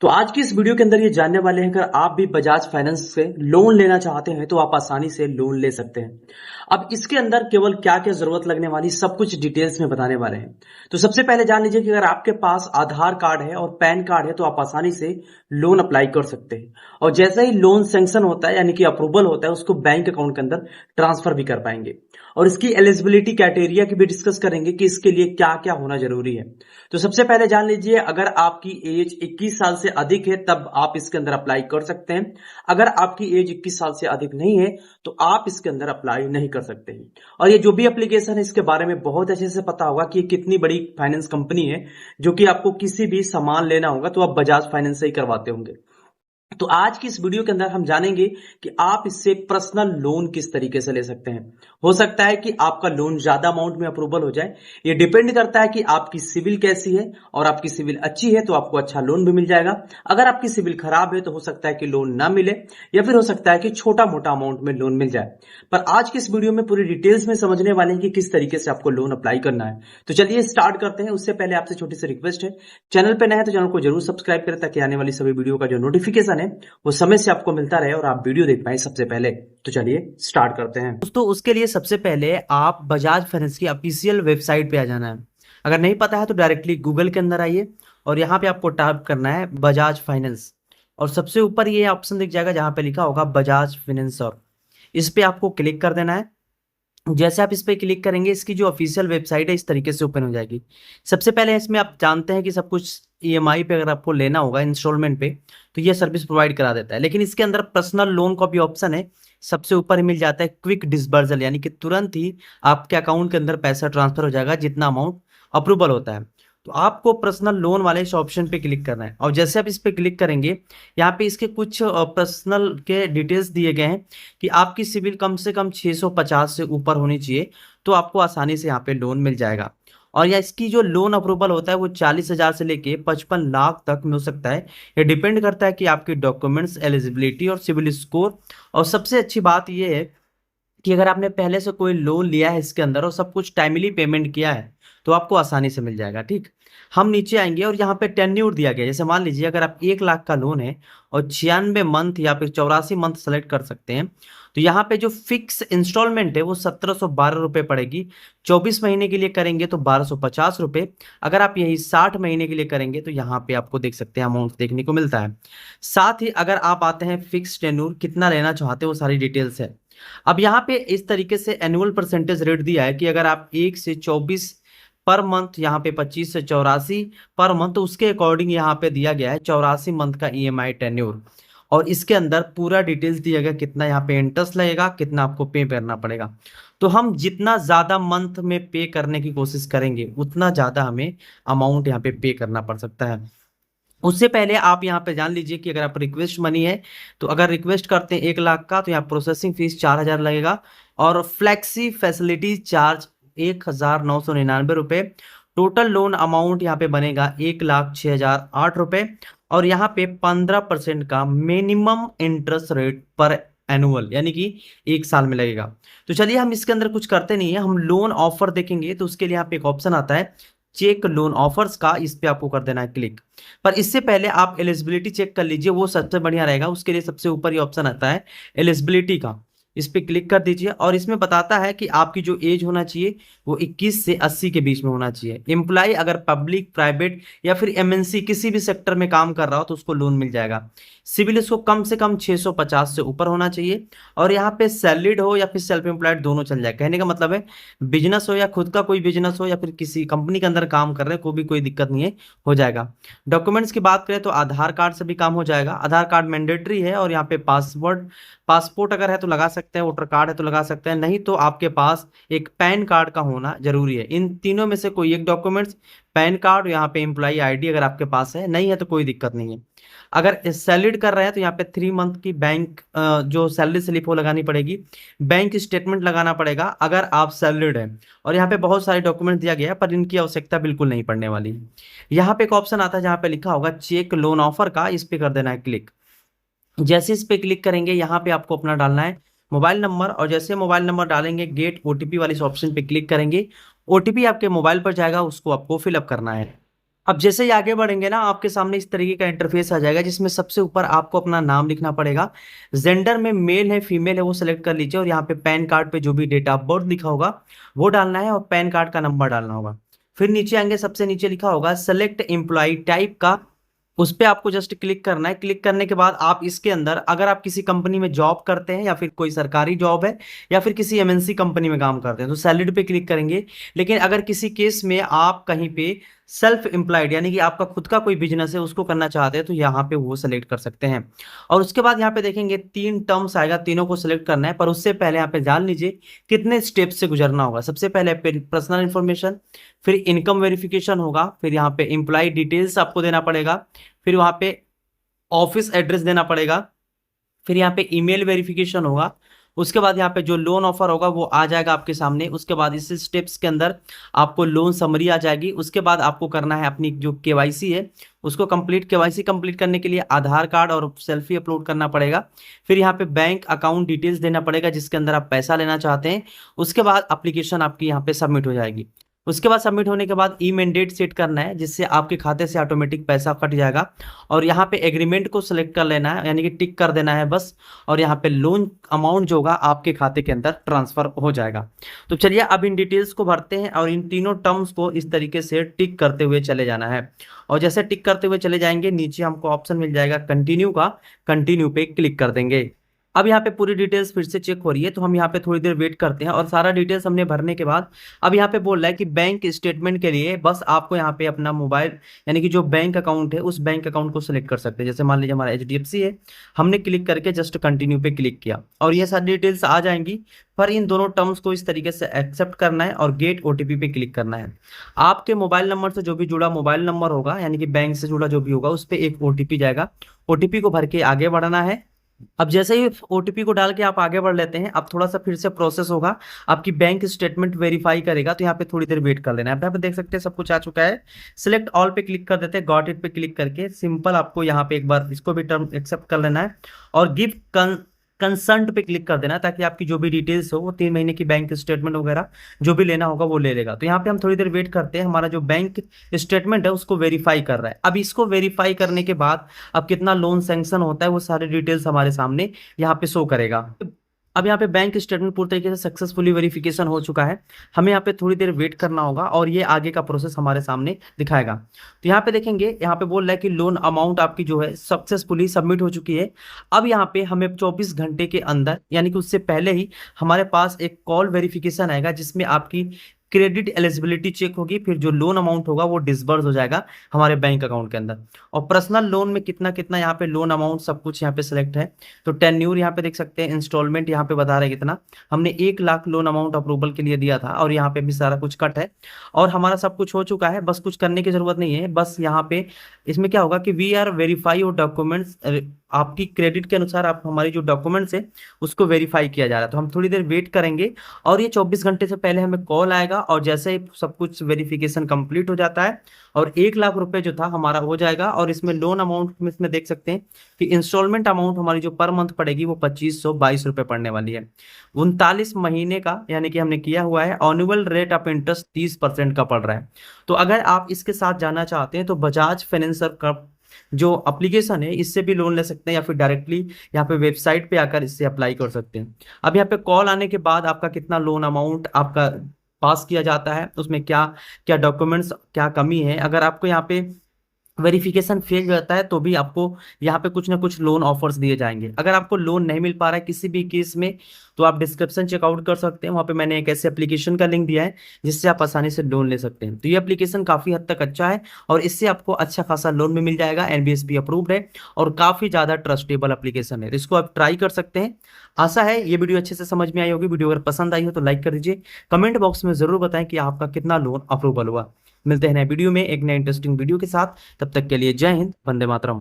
तो आज की इस वीडियो के अंदर ये जानने वाले हैं, अगर आप भी बजाज फाइनेंस से लोन लेना चाहते हैं तो आप आसानी से लोन ले सकते हैं। अब इसके अंदर केवल क्या क्या जरूरत लगने वाली सब कुछ डिटेल्स में बताने वाले हैं। तो सबसे पहले जान लीजिए कि अगर आपके पास आधार कार्ड है और पैन कार्ड है तो आप आसानी से लोन अप्लाई कर सकते हैं। और जैसे ही लोन सैंक्शन होता है यानी कि अप्रूवल होता है, उसको बैंक अकाउंट के अंदर ट्रांसफर भी कर पाएंगे। और इसकी एलिजिबिलिटी क्राइटेरिया की भी डिस्कस करेंगे कि इसके लिए क्या क्या होना जरूरी है। तो सबसे पहले जान लीजिए, अगर आपकी एज 21 साल से अधिक है तब आप इसके अंदर अप्लाई कर सकते हैं। अगर आपकी एज 21 साल से अधिक नहीं है तो आप इसके अंदर अप्लाई नहीं कर सकते हैं। और ये जो भी एप्लीकेशन है इसके बारे में बहुत अच्छे से पता होगा कि ये कितनी बड़ी फाइनेंस कंपनी है, जो कि आपको किसी भी सामान लेना होगा तो आप बजाज फाइनेंस से ही करवाते होंगे। तो आज की इस वीडियो के अंदर हम जानेंगे कि आप इससे पर्सनल लोन किस तरीके से ले सकते हैं। हो सकता है कि आपका लोन ज्यादा अमाउंट में अप्रूवल हो जाए। ये डिपेंड करता है कि आपकी सिविल कैसी है, और आपकी सिविल अच्छी है तो आपको अच्छा लोन भी मिल जाएगा। अगर आपकी सिविल खराब है तो हो सकता है कि लोन ना मिले, या फिर हो सकता है कि छोटा मोटा अमाउंट में लोन मिल जाए। पर आज की इस वीडियो में पूरी डिटेल्स में समझने वाले हैं कि किस तरीके से आपको लोन अप्लाई करना है। तो चलिए स्टार्ट करते हैं। उससे पहले आपसे छोटी सी रिक्वेस्ट है, चैनल पर नए हैं तो चैनल को जरूर सब्सक्राइब करें ताकि आने वाली सभी वीडियो का जो नोटिफिकेशन है वो समय से आपको मिलता रहे और आप वीडियो देख पाए सबसे पहले। तो चलिए स्टार्ट करते हैं दोस्तों। उसके लिए सबसे पहले आप बजाज फाइनेंस की ऑफिशियल वेबसाइट पे आ जाना है। अगर नहीं पता है तो डायरेक्टली गूगल के अंदर आइए और यहाँ पे आपको टाइप करना है बजाज फाइनेंस, और सबसे ऊपर ये ऑप्शन दिख जाएगा जहाँ पे लिखा होगा बजाज फाइनेंसर। इस पे आपको क्लिक कर देना है। जैसे आप इस पे क्लिक करेंगे, इसकी जो ऑफिशियल वेबसाइट है इस तरीके से ओपन हो जाएगी। सबसे पहले इसमें आप जानते हैं कि सब कुछ ईएमआई पे अगर आपको लेना होगा, इंस्टॉलमेंट पे, तो ये सर्विस प्रोवाइड करा देता है। लेकिन इसके अंदर पर्सनल लोन का भी ऑप्शन है। सबसे ऊपर ही मिल जाता है क्विक डिस्बर्सल, यानी कि तुरंत ही आपके अकाउंट के अंदर पैसा ट्रांसफर हो जाएगा जितना अमाउंट अप्रूवल होता है। तो आपको पर्सनल लोन वाले इस ऑप्शन पे क्लिक करना है, और जैसे आप इस पे क्लिक करेंगे, यहाँ पे इसके कुछ पर्सनल के डिटेल्स दिए गए हैं कि आपकी सिविल कम से कम 650 से ऊपर होनी चाहिए, तो आपको आसानी से यहाँ पे लोन मिल जाएगा। और या इसकी जो लोन अप्रूवल होता है वो 40,000 से लेके 55 लाख तक मिल सकता है। ये डिपेंड करता है कि आपकी डॉक्यूमेंट्स, एलिजिबिलिटी और सिविल स्कोर। और सबसे अच्छी बात ये है कि अगर आपने पहले से कोई लोन लिया है इसके अंदर और सब कुछ टाइमली पेमेंट किया है तो आपको आसानी से मिल जाएगा। ठीक, हम नीचे आएंगे और यहाँ पे टेन्योर दिया गया है। जैसे मान लीजिए अगर आप 1 लाख का लोन है और 96 मंथ या फिर 84 मंथ सेलेक्ट कर सकते हैं, तो यहाँ पे जो फिक्स इंस्टॉलमेंट है वो 1712 रुपये पड़ेगी। 24 महीने के लिए करेंगे तो 1250 रुपये। अगर आप यही 60 महीने के लिए करेंगे तो यहाँ पे आपको देख सकते हैं अमाउंट देखने को मिलता है। साथ ही अगर आप आते हैं फिक्स टेन्योर कितना लेना चाहते हैं वो सारी डिटेल्स है। अब यहाँ पे इस तरीके से एनुअल परसेंटेज रेट दिया है कि अगर आप 1 से 24 पर मंथ, यहाँ पे 25 से 84 पर मंथ, तो उसके अकॉर्डिंग यहाँ पे दिया गया है 84 मंथ का ईएमआई टेन्योर। और इसके अंदर पूरा डिटेल्स दिया गया कितना यहाँ पे इंटरेस्ट लगेगा, कितना आपको पे करना पड़ेगा। तो हम जितना ज्यादा मंथ में पे करने की कोशिश करेंगे उतना ज्यादा हमें अमाउंट यहाँ पे करना पड़ सकता है। उससे पहले आप यहाँ पे जान लीजिए कि अगर आप रिक्वेस्ट मनी है, तो अगर रिक्वेस्ट करते हैं 1 लाख का तो यहाँ प्रोसेसिंग फीस 4,000 लगेगा, और फ्लेक्सी फैसिलिटी चार्ज 1,999 रुपये। टोटल लोन अमाउंट यहाँ पे बनेगा 1,06,008 रुपये। और यहाँ पे 15% का मिनिमम इंटरेस्ट रेट पर एनुअल, यानी कि 1 साल में लगेगा। तो चलिए हम इसके अंदर कुछ करते नहीं है, हम लोन ऑफर देखेंगे। तो उसके लिए यहाँ पे एक ऑप्शन आता है चेक लोन ऑफर्स का, इस पे आपको कर देना है क्लिक। पर इससे पहले आप एलिजिबिलिटी चेक कर लीजिए, वो सबसे बढ़िया रहेगा। उसके लिए सबसे ऊपर ये ऑप्शन आता है एलिजिबिलिटी का, इस पे क्लिक कर दीजिए। और इसमें बताता है कि आपकी जो एज होना चाहिए वो 21 से 80 के बीच में होना चाहिए। एम्प्लॉय अगर पब्लिक, प्राइवेट या फिर एमएनसी किसी भी सेक्टर में काम कर रहा हो तो उसको लोन मिल जाएगा। सिविल इसको कम से कम 650 से ऊपर होना चाहिए। और यहाँ पे सैलरीड हो या फिर सेल्फ एम्प्लॉयड दोनों चल जाए। कहने का मतलब है बिजनेस हो या खुद का कोई बिजनेस हो या फिर किसी कंपनी के अंदर काम कर रहे हैं, कोई दिक्कत नहीं है, हो जाएगा। डॉक्यूमेंट्स की बात करें तो आधार कार्ड से भी काम हो जाएगा। आधार कार्ड मैंडेटरी है। और यहाँ पे पासपोर्ट अगर है तो लगा सकते हैं, वोटर कार्ड है तो लगा सकते हैं, नहीं तो आपके पास एक पैन कार्ड का होना जरूरी है। इन तीनों में से कोई एक डॉक्यूमेंट्स, पैन कार्ड, यहाँ पे एम्प्लॉई आईडी अगर आपके पास है, नहीं है तो कोई दिक्कत नहीं है। अगर सैलरीड कर रहे हैं तो यहाँ पे 3 मंथ की बैंक जो सैलरी स्लिप वो लगानी पड़ेगी। बैंक स्टेटमेंट लगाना पड़ेगा अगर आप सैलरीड हैं। और यहाँ पे बहुत सारे डॉक्यूमेंट दिया गया है पर इनकी आवश्यकता बिल्कुल नहीं पड़ने वाली। यहाँ पे एक ऑप्शन आता है जहाँ पे लिखा होगा चेक लोन ऑफर का, इस पे कर देना है क्लिक। जैसे इस पे क्लिक करेंगे यहाँ पे आपको अपना डालना है मोबाइल नंबर, और जैसे मोबाइल नंबर डालेंगे गेट ओटीपी वाले इस ऑप्शन पे क्लिक करेंगे। ओटीपी आपके मोबाइल पर जाएगा, उसको आपको फिलअप करना है। अब जैसे ही आगे बढ़ेंगे ना, आपके सामने इस तरीके का इंटरफेस आ जाएगा, जिसमें सबसे ऊपर आपको अपना नाम लिखना पड़ेगा। जेंडर में मेल है फीमेल है वो सिलेक्ट कर लीजिए, और यहाँ पे पैन कार्ड पे जो भी डेट ऑफ बर्थ लिखा होगा वो डालना है, और पैन कार्ड का नंबर डालना होगा। फिर नीचे आएंगे, सबसे नीचे लिखा होगा सेलेक्ट एम्प्लॉय टाइप का, उस पे आपको जस्ट क्लिक करना है। क्लिक करने के बाद आप इसके अंदर, अगर आप किसी कंपनी में जॉब करते हैं या फिर कोई सरकारी जॉब है या फिर किसी एमएनसी कंपनी में काम करते हैं, तो सैलरी पे क्लिक करेंगे। लेकिन अगर किसी केस में आप कहीं पे सेल्फ एम्प्लॉयड, यानी कि आपका खुद का कोई बिजनेस है, उसको करना चाहते हैं, तो यहाँ पे वो सेलेक्ट कर सकते हैं। और उसके बाद यहाँ पे देखेंगे 3 टर्म्स आएगा, तीनों को सिलेक्ट करना है। पर उससे पहले यहाँ पे जान लीजिए कितने स्टेप्स से गुजरना होगा। सबसे पहले पर्सनल इन्फॉर्मेशन, फिर इनकम वेरिफिकेशन होगा, फिर यहाँ पे एम्प्लॉय डिटेल्स आपको देना पड़ेगा, फिर वहां पे ऑफिस एड्रेस देना पड़ेगा, फिर यहाँ पे ईमेल वेरिफिकेशन होगा। उसके बाद यहाँ पे जो लोन ऑफर होगा वो आ जाएगा आपके सामने। उसके बाद इस स्टेप्स के अंदर आपको लोन समरी आ जाएगी। उसके बाद आपको करना है अपनी जो केवाईसी है उसको कंप्लीट। केवाईसी कंप्लीट करने के लिए आधार कार्ड और सेल्फी अपलोड करना पड़ेगा। फिर यहाँ पे बैंक अकाउंट डिटेल्स देना पड़ेगा जिसके अंदर आप पैसा लेना चाहते हैं। उसके बाद एप्लीकेशन आपकी यहाँ पे सबमिट हो जाएगी। उसके बाद सबमिट होने के बाद ई मैंडेट सेट करना है, जिससे आपके खाते से ऑटोमेटिक पैसा कट जाएगा। और यहाँ पे एग्रीमेंट को सिलेक्ट कर लेना है, यानी कि टिक कर देना है बस। और यहाँ पे लोन अमाउंट जो होगा आपके खाते के अंदर ट्रांसफर हो जाएगा। तो चलिए अब इन डिटेल्स को भरते हैं, और इन तीनों टर्म्स को इस तरीके से टिक करते हुए चले जाना है। और जैसे टिक करते हुए चले जाएंगे, नीचे हमको ऑप्शन मिल जाएगा कंटिन्यू का, कंटिन्यू पे क्लिक कर देंगे। अब यहाँ पे पूरी डिटेल्स फिर से चेक हो रही है, तो हम यहाँ पे थोड़ी देर वेट करते हैं। और सारा डिटेल्स हमने भरने के बाद अब यहाँ पे बोल रहा है कि बैंक स्टेटमेंट के लिए बस आपको यहाँ पे अपना मोबाइल, यानी कि जो बैंक अकाउंट है उस बैंक अकाउंट को सिलेक्ट कर सकते हैं। जैसे मान लीजिए हमारा एचडीएफसी है, हमने क्लिक करके जस्ट कंटिन्यू पे क्लिक किया और ये सारी डिटेल्स आ जाएंगी। पर इन दोनों टर्म्स को इस तरीके से एक्सेप्ट करना है और गेट ओटीपी पे क्लिक करना है। आपके मोबाइल नंबर से जो भी जुड़ा मोबाइल नंबर होगा, यानी कि बैंक से जुड़ा जो भी होगा, उस पर एक ओटीपी जाएगा। ओटीपी को भर के आगे बढ़ना है। अब जैसे ही ओटीपी को डाल के आप आगे बढ़ लेते हैं, अब थोड़ा सा फिर से प्रोसेस होगा, आपकी बैंक स्टेटमेंट वेरीफाई करेगा, तो यहाँ पे थोड़ी देर वेट कर लेना है। अब यहाँ पे देख सकते हैं सब कुछ आ चुका है। सिलेक्ट ऑल पे क्लिक कर देते हैं, गॉट इट पे क्लिक करके सिंपल आपको यहाँ पे एक बार इसको भी टर्म एक्सेप्ट कर लेना है और गिव कंसंट पे क्लिक कर देना है, ताकि आपकी जो भी डिटेल्स हो वो 3 महीने की बैंक स्टेटमेंट वगैरह जो भी लेना होगा वो ले लेगा। तो यहाँ पे हम थोड़ी देर वेट करते हैं, हमारा जो बैंक स्टेटमेंट है उसको वेरीफाई कर रहा है। अब इसको वेरीफाई करने के बाद अब कितना लोन सैंक्शन होता है वो सारे डिटेल्स हमारे सामने यहाँ पे शो करेगा। अब यहाँ पे बैंक स्टेटमेंट पूरी तरीके से सक्सेसफुली वेरिफिकेशन हो चुका है। हमें यहाँ पे थोड़ी देर वेट करना होगा और ये आगे का प्रोसेस हमारे सामने दिखाएगा। तो यहाँ पे देखेंगे, यहाँ पे बोल रहा है कि लोन अमाउंट आपकी जो है सक्सेसफुली सबमिट हो चुकी है। अब यहाँ पे हमें 24 घंटे के अंदर, यानी कि उससे पहले ही हमारे पास एक कॉल वेरिफिकेशन आएगा, जिसमें आपकी क्रेडिट एलिजिबिलिटी चेक होगी, फिर जो लोन अमाउंट होगा वो डिसबर्स हो जाएगा हमारे बैंक अकाउंट के अंदर। और पर्सनल लोन में कितना कितना यहाँ पे लोन अमाउंट सब कुछ यहाँ पे सिलेक्ट है। तो टेन्यूर यहाँ पे देख सकते हैं, इंस्टॉलमेंट यहाँ पे बता रहे हैं कितना। हमने 1 लाख लोन अमाउंट अप्रूवल के लिए दिया था, और यहाँ पे भी सारा कुछ कट है और हमारा सब कुछ हो चुका है। बस कुछ करने की जरूरत नहीं है। बस यहाँ पे इसमें क्या होगा कि we are verify your documents, आपकी क्रेडिट के अनुसार आप हमारी जो डॉक्यूमेंट्स है उसको वेरीफाई किया जा रहा है। तो हम थोड़ी देर वेट करेंगे और ये 24 घंटे से पहले हमें कॉल आएगा, और जैसे ही सब कुछ वेरिफिकेशन कंप्लीट हो जाता है और 1 लाख रुपए जो था हमारा हो जाएगा। और इसमें लोन अमाउंट में इसमें देख सकते हैं कि इंस्टॉलमेंट अमाउंट हमारी जो पर मंथ पड़ेगी वो 2522 रुपए पड़ने वाली है, 39 महीने का, यानी कि हमने किया हुआ है। एनुअल रेट ऑफ इंटरेस्ट 30% का पड़ रहा है। तो अगर आप इसके साथ जाना चाहते हैं तो बजाज फाइनेंसर का जो एप्लीकेशन है इससे भी लोन ले सकते हैं, या फिर डायरेक्टली यहाँ पे वेबसाइट पे आकर इससे अप्लाई कर सकते हैं। अब यहाँ पे कॉल आने के बाद आपका कितना लोन अमाउंट आपका पास किया जाता है, उसमें क्या क्या डॉक्यूमेंट्स क्या कमी है, अगर आपको यहाँ पे वेरिफिकेशन फेल जाता है तो भी आपको यहाँ पे कुछ ना कुछ लोन ऑफर्स दिए जाएंगे। अगर आपको लोन नहीं मिल पा रहा है किसी भी केस में, तो आप डिस्क्रिप्शन चेकआउट कर सकते हैं, वहाँ पे मैंने एक ऐसे एप्लीकेशन का लिंक दिया है जिससे आप आसानी से लोन ले सकते हैं। तो ये एप्लीकेशन काफ़ी हद तक अच्छा है और इससे आपको अच्छा खासा लोन भी मिल जाएगा। एनबीएसबी अप्रूव्ड है और काफ़ी ज़्यादा ट्रस्टेबल एप्लीकेशन है, तो इसको आप ट्राई कर सकते हैं। आशा है ये वीडियो अच्छे से समझ में आई होगी। वीडियो अगर पसंद आई हो तो लाइक कर दीजिए। कमेंट बॉक्स में ज़रूर बताएं कि आपका कितना लोन अप्रूवल हुआ। मिलते हैं नए वीडियो में एक नए इंटरेस्टिंग वीडियो के साथ। तब तक के लिए जय हिंद, वंदे मातरम।